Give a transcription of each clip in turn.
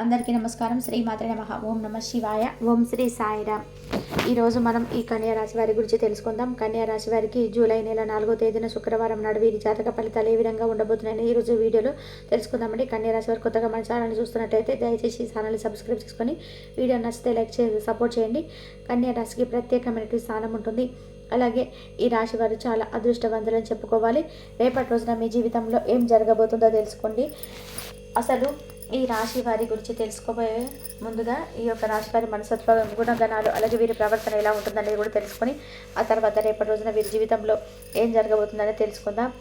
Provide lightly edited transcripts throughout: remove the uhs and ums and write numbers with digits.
అందరికీ నమస్కారం. శ్రీ మాత్రే నమః. ఓం నమ శివాయ. ఓం శ్రీ సాయిరామ్. ఈరోజు మనం ఈ కన్యా రాశి వారి గురించి తెలుసుకుందాం. కన్యా రాశి వారికి జూలై నెల 4వ తేదీన శుక్రవారం నాడు వీరి జాతక ఫలితాలు ఏ విధంగా ఉండబోతున్నాయని ఈరోజు వీడియోలో తెలుసుకుందామండి. కన్యా రాశి వారు కొత్తగా మన ఛానల్ని చూస్తున్నట్టయితే దయచేసి ఈ ఛానల్ని సబ్స్క్రైబ్ చేసుకొని వీడియో నచ్చితే లైక్ చేసి సపోర్ట్ చేయండి. కన్యా రాశికి ప్రత్యేకమైనటువంటి స్థానం ఉంటుంది. అలాగే ఈ రాశి వారు చాలా అదృష్టవంతులని చెప్పుకోవాలి. రేపటి రోజున మీ జీవితంలో ఏం జరగబోతుందో తెలుసుకోండి. అసలు ఈ రాశి వారి గురించి తెలుసుకోబోయే ముందుగా ఈ యొక్క రాశి వారి మనస్తత్వ గుణగణాలు అలాగే వీరి ప్రవర్తన ఎలా ఉంటుందనేది కూడా తెలుసుకొని ఆ తర్వాత రేపటి రోజున వీరి జీవితంలో ఏం జరగబోతుందనేది తెలుసుకుందాం.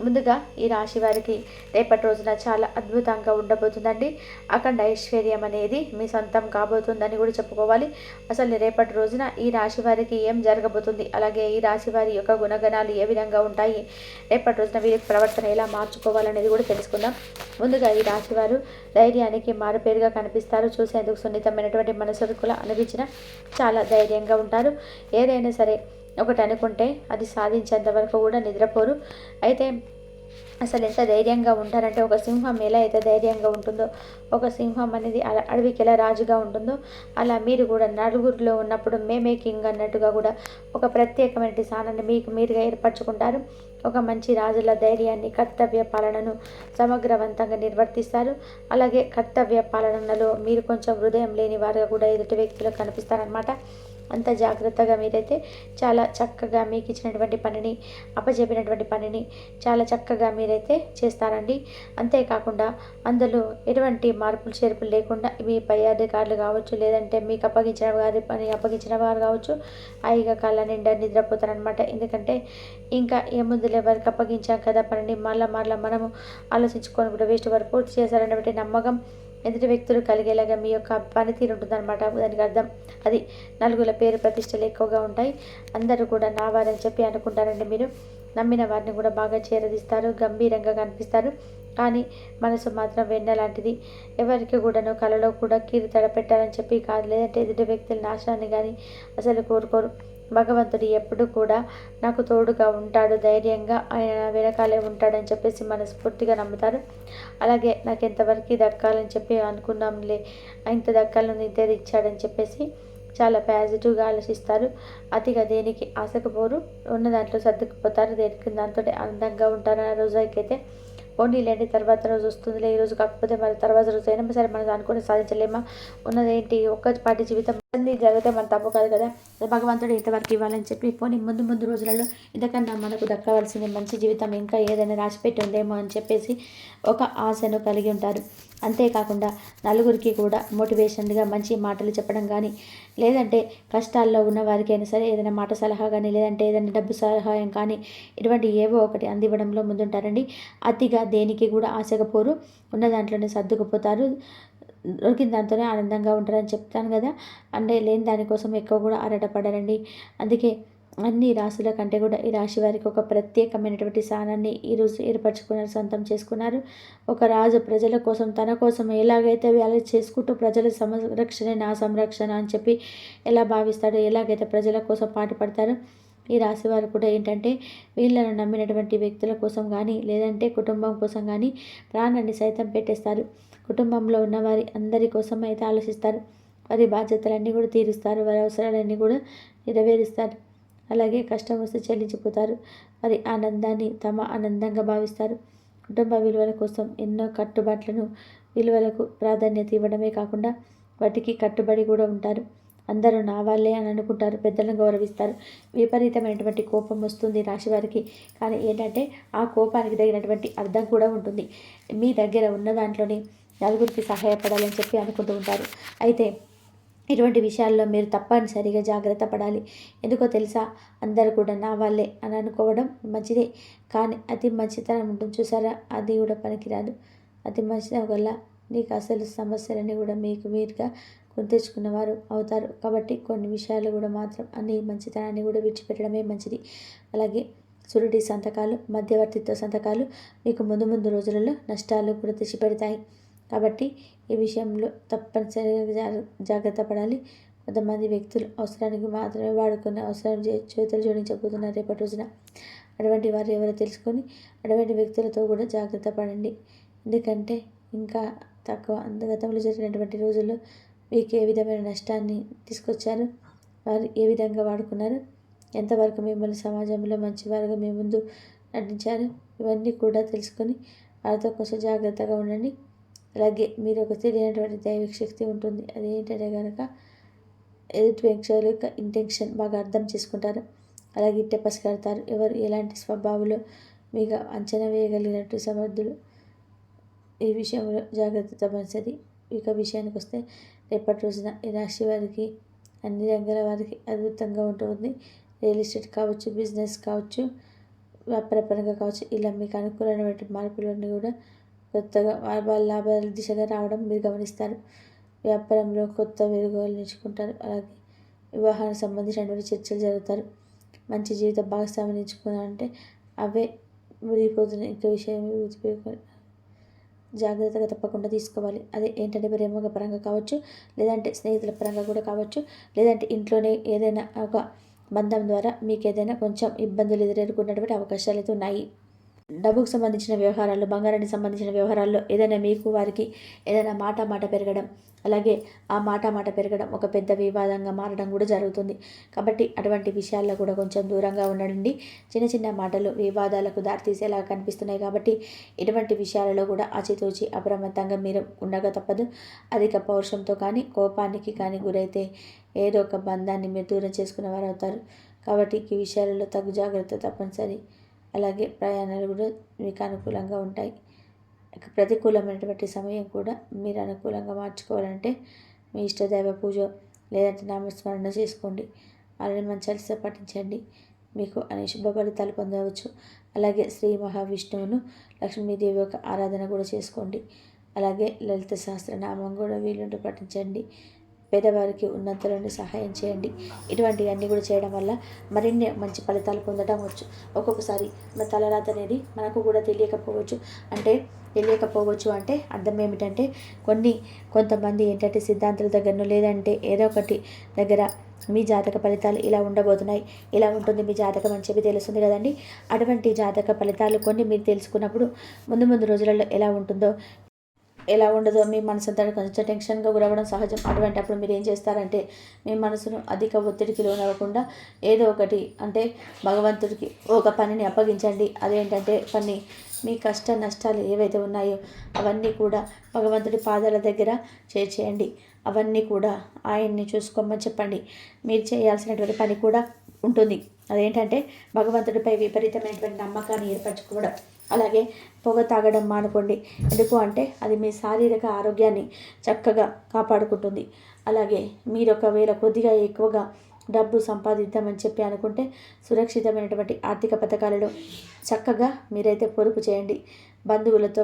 ముందుగా ఈ రాశి వారికి రేపటి రోజున చాలా అద్భుతంగా ఉండబోతుందండి. అఖండ ఐశ్వర్యం అనేది మీ సొంతం కాబోతుందని కూడా చెప్పుకోవాలి. అసలు రేపటి రోజున ఈ రాశి వారికి ఏం జరగబోతుంది, అలాగే ఈ రాశి వారి యొక్క గుణగణాలు ఏ విధంగా ఉంటాయి, రేపటి రోజున వీరి ప్రవర్తన ఎలా మార్చుకోవాలనేది కూడా తెలుసుకుందాం. ముందుగా ఈ రాశి వారు ధైర్యానికి మారుపేరుగా కనిపిస్తారు. చూసేందుకు సున్నితమైనటువంటి మనసుకుల అనిపించిన చాలా ధైర్యంగా ఉంటారు. ఏదైనా సరే ఒకటి అనుకుంటే అది సాధించేంత వరకు కూడా నిద్రపోరు. అయితే అసలు ఎంత ధైర్యంగా ఉంటారంటే, ఒక సింహం ఎలా అయితే ధైర్యంగా ఉంటుందో, ఒక సింహం అనేది అడవికి ఎలా రాజుగా ఉంటుందో, అలా మీరు కూడా నలుగురిలో ఉన్నప్పుడు మేమే కింగ్ అన్నట్టుగా కూడా ఒక ప్రత్యేకమైన స్థానాన్ని మీకు మీరుగా ఏర్పరచుకుంటారు. ఒక మంచి రాజుల ధైర్యాన్ని, కర్తవ్య పాలనను సమగ్రవంతంగా నిర్వర్తిస్తారు. అలాగే కర్తవ్య పాలనలో మీరు కొంచెం హృదయం లేని వారుగా కూడా ఎదుటి వ్యక్తులకు కనిపిస్తారనమాట. అంత జాగ్రత్తగా మీరైతే చాలా చక్కగా మీకు ఇచ్చినటువంటి పనిని, అప్పచెప్పినటువంటి పనిని చాలా చక్కగా మీరైతే చేస్తారండి. అంతేకాకుండా అందులో ఎటువంటి మార్పులు చేర్పులు లేకుండా మీ పై అధికారులు కావచ్చు, లేదంటే మీకు అప్పగించిన వారు కావచ్చు, హాయిగా కళ్ళ నిండా నిద్రపోతారనమాట. ఎందుకంటే ఇంకా ఏముందులే వారికి అప్పగించాం కదా పనిని, మళ్ళీ మనము ఆలోచించుకొని కూడా వేస్ట్ వారు పూర్తి చేశారనేటువంటి నమ్మకం ఎదుటి వ్యక్తులు కలిగేలాగా మీ యొక్క పనితీరు ఉంటుందన్నమాట. దానికి అర్థం అది నలుగుల పేరు ప్రతిష్టలు ఎక్కువగా ఉంటాయి. అందరూ కూడా నా వారని చెప్పి అనుకుంటారండి. మీరు నమ్మిన వారిని కూడా బాగా చేరదీస్తారు, గంభీరంగా కనిపిస్తారు. కానీ మనసు మాత్రం వెన్న లాంటిది. ఎవరికి కూడాను కలలో కూడా కీరు తడపెట్టాలని చెప్పి కాదు, లేదంటే ఎదుటి వ్యక్తుల నాశనాన్ని కానీ అసలు కోరుకోరు. భగవంతుడు ఎప్పుడు కూడా నాకు తోడుగా ఉంటాడు, ధైర్యంగా ఆయన వెనకాలే ఉంటాడని చెప్పేసి మనస్ఫూర్తిగా నమ్ముతారు. అలాగే నాకు ఎంతవరకు దక్కాలని చెప్పి అనుకున్నాంలే, ఇంత దక్కాలని నిర్ధారించాడని చెప్పేసి చాలా పాజిటివ్గా ఆలోచిస్తారు. అతిగా దేనికి ఆశకపోరు, ఉన్న దాంట్లో సర్దుకుపోతారు. దేనికి దాంతో ఆనందంగా ఉంటారు. ఆ రోజుకైతే పోనీలేండి, తర్వాత రోజు వస్తుందిలే, ఈ రోజు కాకపోతే మరి తర్వాత రోజు అయినా సరే మనం అనుకుని సాధించలేమా, ఉన్నదేంటి ఒక్కపాటి జీవితం అన్ని జరిగితే మన తప్పు కాదు కదా, భగవంతుడు ఇంతవరకు ఇవ్వాలని చెప్పి పోనీ ముందు రోజులలో ఇంతకన్నా మనకు దక్కవలసిన మంచి జీవితం ఇంకా ఏదైనా రాసిపెట్టి ఉందేమో అని చెప్పేసి ఒక ఆశను కలిగి ఉంటారు. అంతేకాకుండా నలుగురికి కూడా మోటివేషన్గా మంచి మాటలు చెప్పడం కానీ, లేదంటే కష్టాల్లో ఉన్న వారికైనా సరే ఏదైనా మాట సలహా కానీ, లేదంటే ఏదైనా డబ్బు సహాయం కానీ, ఇటువంటి ఏవో ఒకటి అందివ్వడంలో ముందుంటారండి. అతిగా దేనికి కూడా ఆశగా పోరు, ఉన్న దాంట్లోనే సర్దుకుపోతారు. దొరికిన దాంతోనే ఆనందంగా ఉంటారని చెప్తాను కదా. అంటే లేని దానికోసం ఎక్కువ కూడా ఆరాటపడారండి. అందుకే అన్ని రాశుల కంటే కూడా ఈ రాశి వారికి ఒక ప్రత్యేకమైనటువంటి స్థానాన్ని ఈరోజు ఏర్పరచుకున్నారు, సొంతం చేసుకున్నారు. ఒక రాజు ప్రజల కోసం, తన కోసం ఎలాగైతే అలా చేసుకుంటూ ప్రజల సంరక్షణ నా సంరక్షణ అని చెప్పి ఎలా భావిస్తాడో, ఎలాగైతే ప్రజల కోసం పాటుపడతారో, ఈ రాశి వారు కూడా ఏంటంటే వీళ్ళను నమ్మినటువంటి వ్యక్తుల కోసం కానీ, లేదంటే కుటుంబం కోసం కానీ ప్రాణాన్ని సైతం పెట్టేస్తారు. కుటుంబంలో ఉన్న వారి అందరి కోసం అయితే ఆలోచిస్తారు. వారి బాధ్యతలన్నీ కూడా తీరుస్తారు, వారి అవసరాలన్నీ కూడా నెరవేరుస్తారు. అలాగే కష్టం వస్తే చెల్లించిపోతారు. వారి ఆనందాన్ని తమ ఆనందంగా భావిస్తారు. కుటుంబ విలువల కోసం ఎన్నో కట్టుబాట్లను, విలువలకు ప్రాధాన్యత ఇవ్వడమే కాకుండా వాటికి కట్టుబడి కూడా ఉంటారు. అందరూ నా వాళ్ళే అని అనుకుంటారు, పెద్దలను గౌరవిస్తారు. విపరీతమైనటువంటి కోపం వస్తుంది రాశివారికి. కానీ ఏంటంటే ఆ కోపానికి తగినటువంటి అర్థం కూడా ఉంటుంది. మీ దగ్గర ఉన్న దాంట్లోనే నలుగురికి సహాయపడాలని చెప్పి అనుకుంటూ ఉంటారు. అయితే ఇటువంటి విషయాల్లో మీరు తప్పనిసరిగా జాగ్రత్త పడాలి. ఎందుకో తెలుసా, అందరూ కూడా నా వాళ్ళే అని అనుకోవడం మంచిదే, కానీ అతి మంచితనం ఉంటుంది చూసారా, అది కూడా పనికిరాదు. అతి మంచితనం వల్ల నీకు అసలు సమస్యలన్నీ కూడా మీకు మీరుగా కొని తెచ్చుకున్నవారు అవుతారు. కాబట్టి కొన్ని విషయాలు కూడా మాత్రం అన్ని మంచితనాన్ని కూడా విడిచిపెట్టడమే మంచిది. అలాగే సురుడి సంతకాలు, మధ్యవర్తిత్వ సంతకాలు మీకు ముందు రోజులలో నష్టాలు కూడా తెచ్చిపెడతాయి. కాబట్టి ఈ విషయంలో తప్పనిసరిగా జాగ్రత్త పడాలి. కొంతమంది వ్యక్తులు అవసరానికి మాత్రమే వాడుకునే అవసరం చేతులు జోడించబోతున్నారు రేపటి రోజున. అటువంటి వారు ఎవరో తెలుసుకొని అటువంటి వ్యక్తులతో కూడా జాగ్రత్త పడండి. ఎందుకంటే ఇంకా తక్కువ. గతంలో జరిగినటువంటి రోజుల్లో మీకు ఏ విధమైన నష్టాన్ని తీసుకొచ్చారు, వారు ఏ విధంగా వాడుకున్నారు, ఎంతవరకు మిమ్మల్ని సమాజంలో మంచివారుగా మీ ముందు నటించారు, ఇవన్నీ కూడా తెలుసుకొని వారితో కొంచెం జాగ్రత్తగా ఉండండి. అలాగే మీరు ఒక తెలియనటువంటి దైవిక శక్తి ఉంటుంది. అదేంటంటే కనుక ఎదుటి వ్యక్తుల యొక్క ఇంటెన్షన్ బాగా అర్థం చేసుకుంటారు. అలాగే ఇట్టే పసిగడతారు ఎవరు ఎలాంటి స్వభావాలు మీకు అంచనా వేయగలిగినట్టు సమర్థులు. ఈ విషయంలో జాగ్రత్త తప్పనిసరి. ఇక విషయానికి వస్తే రేపటి రోజున ఈ రాశి వారికి అన్ని రంగాల వారికి అద్భుతంగా ఉంటుంది. రియల్ ఎస్టేట్ కావచ్చు, బిజినెస్ కావచ్చు, వ్యాపారపరంగా కావచ్చు, ఇలా మీకు అనుకూలమైన మార్పులన్నీ కూడా కొత్తగా లాభాల దిశగా రావడం మీరు గమనిస్తారు. వ్యాపారంలో కొత్త మెరుగుదలు నేర్చుకుంటారు. అలాగే వివాహానికి సంబంధించినటువంటి చర్చలు జరుగుతారు. మంచి జీవిత భాగస్వామిని ఎంచుకున్నారంటే అవే మురిగిపోతున్నాయి. ఇంకో విషయం జాగ్రత్తగా తప్పకుండా తీసుకోవాలి. అదే ఏంటంటే ప్రేమ పరంగా కావచ్చు, లేదంటే స్నేహితుల పరంగా కూడా కావచ్చు, లేదంటే ఇంట్లోనే ఏదైనా ఒక బంధం ద్వారా మీకు ఏదైనా కొంచెం ఇబ్బందులు ఎదుర్కొన్నటువంటి అవకాశాలు అయితే ఉన్నాయి. డబ్బుకు సంబంధించిన వ్యవహారాల్లో, బంగారానికి సంబంధించిన వ్యవహారాల్లో ఏదైనా మీకు వారికి ఏదైనా మాట పెరగడం, అలాగే ఆ మాట పెరగడం ఒక పెద్ద వివాదంగా మారడం కూడా జరుగుతుంది. కాబట్టి అటువంటి విషయాల్లో కూడా కొంచెం దూరంగా ఉండండి. చిన్న చిన్న మాటలు వివాదాలకు దారితీసేలా కనిపిస్తున్నాయి. కాబట్టి ఇటువంటి విషయాలలో కూడా ఆచితూచి అప్రమత్తంగా మీరు ఉండగా తప్పదు. అధిక పౌరుషంతో కానీ, కోపానికి కానీ గురైతే ఏదో ఒక బంధాన్ని మీరు దూరం చేసుకునే వారు అవుతారు. కాబట్టి ఈ విషయాలలో తగు జాగ్రత్త తప్పనిసరి. అలాగే ప్రయాణాలు కూడా మీకు అనుకూలంగా ఉంటాయి. ప్రతికూలమైనటువంటి సమయం కూడా మీరు అనుకూలంగా మార్చుకోవాలంటే మీ ఇష్టదైవ పూజ లేదంటే నామస్మరణ చేసుకోండి. అలానే మంచి పఠించండి. మీకు అనే శుభ ఫలితాలు పొందవచ్చు. అలాగే శ్రీ మహావిష్ణువును, లక్ష్మీదేవి యొక్క ఆరాధన కూడా చేసుకోండి. అలాగే లలిత సహస్రనామం కూడా వీలుంటూ పఠించండి. పేదవారికి ఉన్నంతలోనే సహాయం చేయండి. ఇటువంటివన్నీ కూడా చేయడం వల్ల మరిన్ని మంచి ఫలితాలు పొందడం వచ్చు. ఒక్కొక్కసారి మన తలరాత అనేది మనకు కూడా తెలియకపోవచ్చు. అంటే అర్థం ఏమిటంటే కొంతమంది ఏంటంటే సిద్ధాంతాల దగ్గరను లేదంటే ఏదో ఒకటి దగ్గర మీ జాతక ఫలితాలు ఇలా ఉండబోతున్నాయి, ఇలా ఉంటుంది మీ జాతకం అని చెప్పి తెలుస్తుంది కదండి. అటువంటి జాతక ఫలితాలు కొన్ని మీరు తెలుసుకున్నప్పుడు ముందు రోజులలో ఎలా ఉండదో మీ మనసు అంతా కొంచెం టెన్షన్గా గురవ్వడం సహజం. అటువంటి అప్పుడు మీరు ఏం చేస్తారంటే మీ మనసును అధిక ఒత్తిడికి లోనవ్వకుండా ఏదో ఒకటి అంటే భగవంతుడికి ఒక పనిని అప్పగించండి. అదేంటంటే మీ కష్ట నష్టాలు ఏవైతే ఉన్నాయో అవన్నీ కూడా భగవంతుడి పాదాల దగ్గర చేర్చేయండి. అవన్నీ కూడా ఆయన్ని చూసుకోమని చెప్పండి. మీరు చేయాల్సినటువంటి పని కూడా ఉంటుంది. అదేంటంటే భగవంతుడిపై విపరీతమైనటువంటి నమ్మకాన్ని ఏర్పరచుకోవడం. అలాగే పొగ తాగడం మానుకోండి. ఎందుకు అంటే అది మీ శారీరక ఆరోగ్యాన్ని చక్కగా కాపాడుకుంటుంది. అలాగే మీరు ఒకవేళ కొద్దిగా ఎక్కువగా డబ్బు సంపాదిద్దామని చెప్పి అనుకుంటే సురక్షితమైనటువంటి ఆర్థిక పథకాలలో చక్కగా మీరైతే పొదుపు చేయండి. బంధువులతో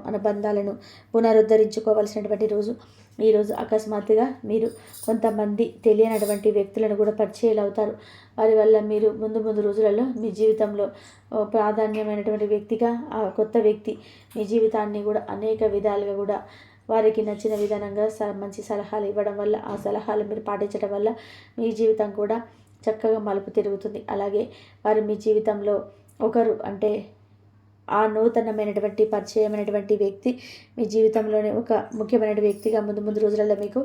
అనుబంధాలను పునరుద్ధరించుకోవాల్సినటువంటి రోజు ఈరోజు. అకస్మాత్తుగా మీరు కొంతమంది తెలియనటువంటి వ్యక్తులను కూడా పరిచయాలు అవుతారు. వారి వల్ల మీరు ముందు రోజులలో మీ జీవితంలో ప్రాధాన్యమైనటువంటి వ్యక్తిగా ఆ కొత్త వ్యక్తి మీ జీవితాన్ని కూడా అనేక విధాలుగా కూడా వారికి నచ్చిన విధానంగా మంచి సలహాలు ఇవ్వడం వల్ల, ఆ సలహాలు మీరు పాటించడం వల్ల మీ జీవితం కూడా చక్కగా మలుపు తిరుగుతుంది. అలాగే వారు మీ జీవితంలో ఒకరు అంటే ఆ నూతనమైనటువంటి పరిచయమైనటువంటి వ్యక్తి మీ జీవితంలోనే ఒక ముఖ్యమైన వ్యక్తిగా ముందు రోజులలో మీకు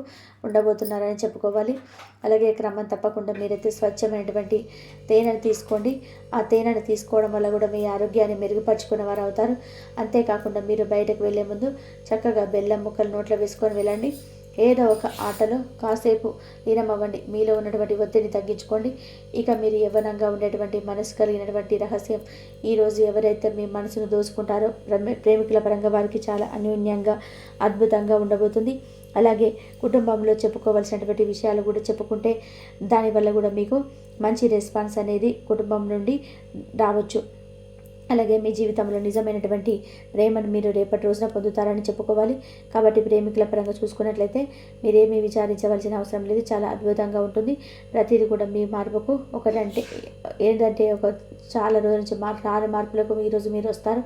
ఉండబోతున్నారని చెప్పుకోవాలి. అలాగే క్రమం తప్పకుండా మీరైతే స్వచ్ఛమైనటువంటి తేనెను తీసుకోండి. ఆ తేనెను తీసుకోవడం వల్ల కూడా మీ ఆరోగ్యాన్ని మెరుగుపరుచుకునే వారు అవుతారు. అంతేకాకుండా మీరు బయటకు వెళ్ళే ముందు చక్కగా బెల్లం ముక్కలు నోట్లో వేసుకొని వెళ్ళండి. ఏదో ఒక ఆటలో కాసేపు లీనమవ్వండి. మీలో ఉన్నటువంటి ఒత్తిడిని తగ్గించుకోండి. ఇక మీరు యవ్వనంగా ఉండేటువంటి మనసు కలిగినటువంటి రహస్యం ఈరోజు ఎవరైతే మీ మనసును దోచుకుంటారో ప్రేమికుల పరంగా వారికి చాలా అన్యోన్యంగా అద్భుతంగా ఉండబోతుంది. అలాగే కుటుంబంలో చెప్పుకోవాల్సినటువంటి విషయాలు కూడా చెప్పుకుంటే దానివల్ల కూడా మీకు మంచి రెస్పాన్స్ అనేది కుటుంబం నుండి రావచ్చు. అలాగే మీ జీవితంలో నిజమైనటువంటి ప్రేమను మీరు రేపటి రోజున పొందుతారని చెప్పుకోవాలి. కాబట్టి ప్రేమికుల పరంగా చూసుకున్నట్లయితే మీరేమీ విచారించవలసిన అవసరం లేదు. చాలా అద్భుతంగా ఉంటుంది. ప్రతిదీ కూడా మీ మార్పుకు ఏంటంటే ఒక చాలా రోజుల నుంచి రాని మార్పులకు ఈరోజు మీరు వస్తారు.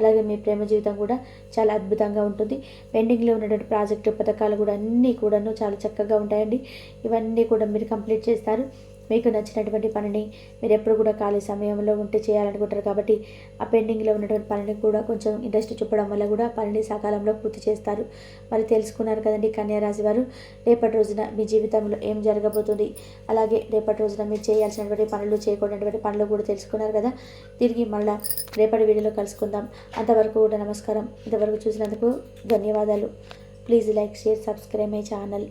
అలాగే మీ ప్రేమ జీవితం కూడా చాలా అద్భుతంగా ఉంటుంది. పెండింగ్లో ఉన్నటువంటి ప్రాజెక్టు పథకాలు కూడా అన్నీ కూడాను చాలా చక్కగా ఉంటాయండి. ఇవన్నీ కూడా మీరు కంప్లీట్ చేస్తారు. మీకు నచ్చినటువంటి పనిని మీరు ఎప్పుడు కూడా ఖాళీ సమయంలో ఉంటే చేయాలనుకుంటారు కాబట్టి ఆ పెండింగ్లో ఉన్నటువంటి పనిని కూడా కొంచెం ఇంట్రెస్ట్ చూపడం వల్ల కూడా పనిని సకాలంలో పూర్తి చేస్తారు. మరి తెలుసుకున్నారు కదండి కన్యారాశి వారు, రేపటి రోజున మీ జీవితంలో ఏం జరగబోతుంది, అలాగే రేపటి రోజున మీరు చేయాల్సినటువంటి పనులు, చేయకూడనటువంటి పనులు కూడా తెలుసుకున్నారు కదా. తిరిగి మళ్ళీ రేపటి వీడియోలో కలుసుకుందాం. అంతవరకు కూడా నమస్కారం. ఇంతవరకు చూసినందుకు ధన్యవాదాలు. Please like, share, subscribe my channel.